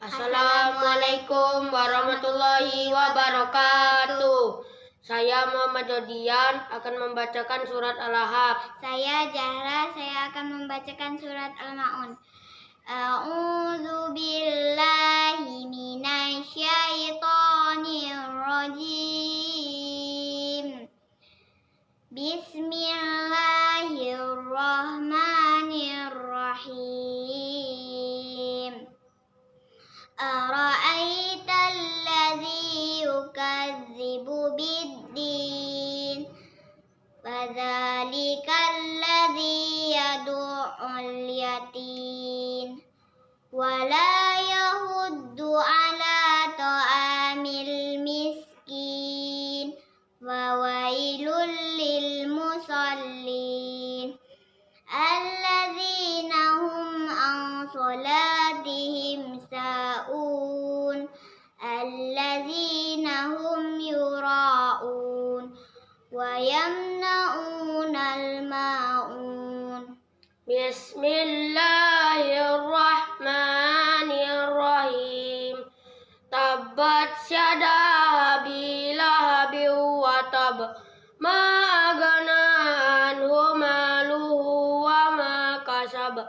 Assalamualaikum warahmatullahi wabarakatuh. Saya Muhammad Jodian akan membacakan surat Al-Ahqaf. Saya Zahra, saya akan membacakan surat Al-Ma'un. A'udzu billahi minasyaitonir rajim. Bismillahirrahmanirrahim. Ara'aita alladzi yukadzibu biddin, fadzalika alladzi yad'ul yatim wa la yahuddu ala ta'amil miskin wa wailul lil musallin alladzina hum an salatihim sa'un alladzina hum yura'un wa yamna'unal ma'un. Bismillahirrahmanirrahim. Tabbat yada abi lahabin wa tab, ma aghna anhu maluhu wa ma kasab,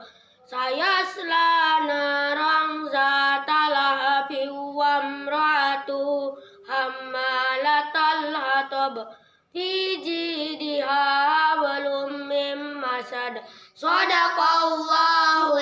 sayasla naran zata lahabin wa imra'atuhu hammalatal hatab, fi jidha hablum min masad. Shadaqallahul